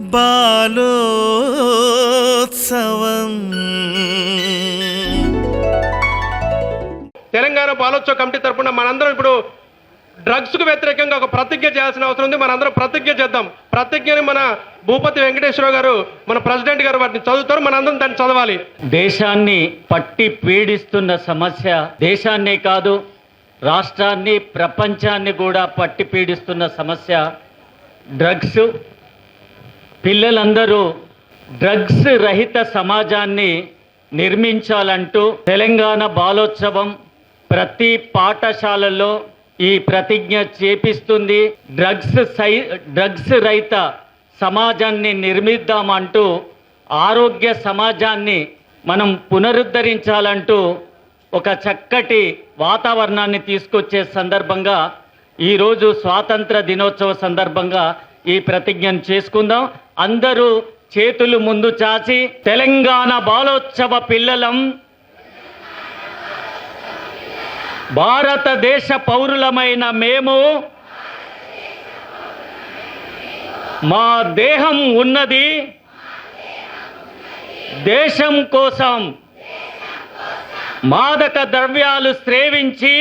బాలోత్సవం. Telangana బాలోత్సవ committee తరఫున మనందరం ఇప్పుడు డ్రగ్స్కు వ్యతిరేకంగా ఒక ప్రతిజ్ఞ చేయాల్సిన అవసరం ఉంది. మనందరం ప్రతిజ్ఞ చేద్దాం. ప్రతిజ్ఞని మన భూపతి వెంకటేశ్వర గారు, మన ప్రెసిడెంట్ గారు వాటిని చదువుతారు. మనందరం దాన్ని చదవాలి. దేశాన్ని పట్టి పీడిస్తున్న సమస్య దేశాన్నే కాదు, రాష్ట్రాన్ని, ప్రపంచాన్ని కూడా పట్టి పీడిస్తున్న సమస్య డ్రగ్స్. పిల్లలందరూ డ్రగ్స్ రహిత సమాజాన్ని నిర్మించాలంటూ తెలంగాణ బాలోత్సవం ప్రతి పాఠశాలలో ఈ ప్రతిజ్ఞ చేపిస్తుంది. డ్రగ్స్ రహిత సమాజాన్ని నిర్మిద్దామంటూ, ఆరోగ్య సమాజాన్ని మనం పునరుద్ధరించాలంటూ ఒక చక్కటి వాతావరణాన్ని తీసుకొచ్చే సందర్భంగా ఈరోజు స్వాతంత్ర దినోత్సవ సందర్భంగా ఈ ప్రతిజ్ఞను చేసుకుందాం. అందరూ చేతులు ముందు చాచి తెలంగాణ బాలోత్సవ పిల్లలం, భారతదేశ పౌరులమైన మేము, మా దేహం ఉన్నది దేశం కోసం. మాదక ద్రవ్యాలు సేవించి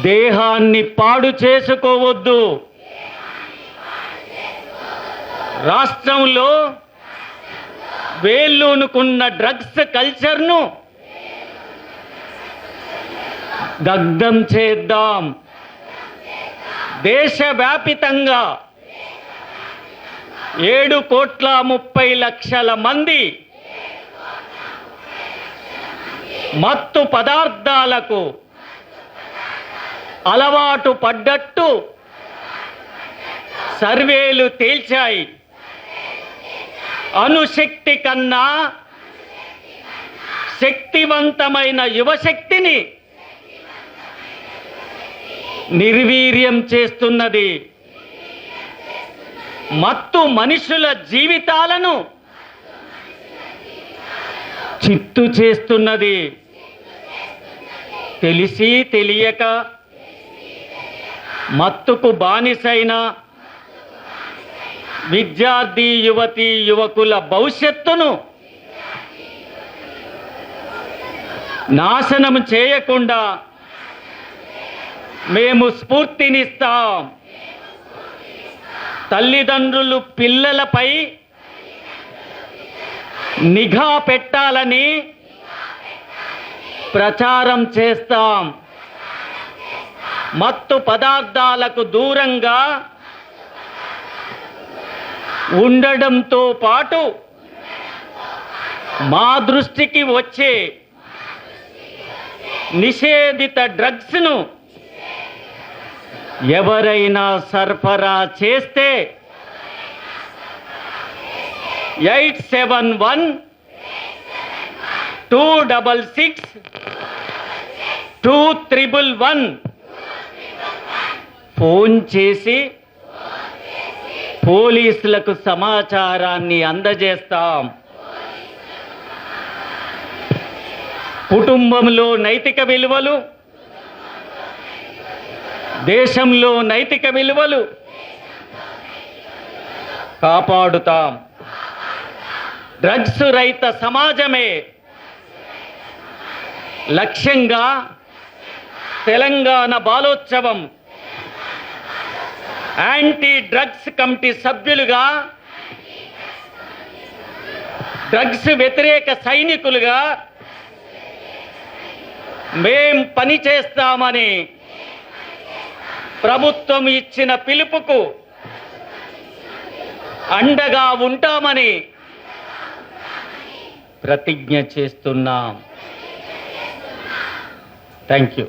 దేహాన్ని పాడు చేసుకోవద్దు. రాష్ట్రంలో వేళ్ళూనుకున్న డ్రగ్స్ కల్చర్ను దగ్ధం చేద్దాం. దేశవ్యాపితంగా 7,30,00,000 మంది మత్తు పదార్థాలకు అలవాటు పడ్డట్టు సర్వేలు తేల్చాయి. అణుశక్తి కన్నా శక్తివంతమైన యువశక్తిని నిర్వీర్యం చేస్తున్నది. మత్తు మనుషుల జీవితాలను చిత్తు చేస్తున్నది. తెలిసి తెలియక మత్తుకు బానిసైన విద్యార్థి యువతీ యువకుల భవిష్యత్తును నాశనం చేయకుండా మేము స్ఫూర్తినిస్తాం. తల్లిదండ్రులు పిల్లలపై నిఘా పెట్టాలని ప్రచారం చేస్తాం. మత్తు పదార్థాలకు దూరంగా ఉండడంతో పాటు మా దృష్టికి వచ్చే నిషేధిత డ్రగ్స్ను ఎవరైనా సరఫరా చేస్తే 8712662311 ఫోన్ చేసి పోలీసులకు సమాచారాన్ని అందజేస్తాం. కుటుంబంలో నైతిక విలువలు, దేశంలో నైతిక విలువలు కాపాడుతాం. డ్రగ్స్ రహిత సమాజమే లక్ష్యంగా తెలంగాణ బాలోత్సవం యాంటీ డ్రగ్స్ కమిటీ సభ్యులుగా, డ్రగ్స్ వ్యతిరేక సైనికులుగా మేం పనిచేస్తామని ప్రభుత్వం ఇచ్చిన పిలుపుకు అండగా ఉంటామని ప్రతిజ్ఞ చేస్తున్నాం. Thank you.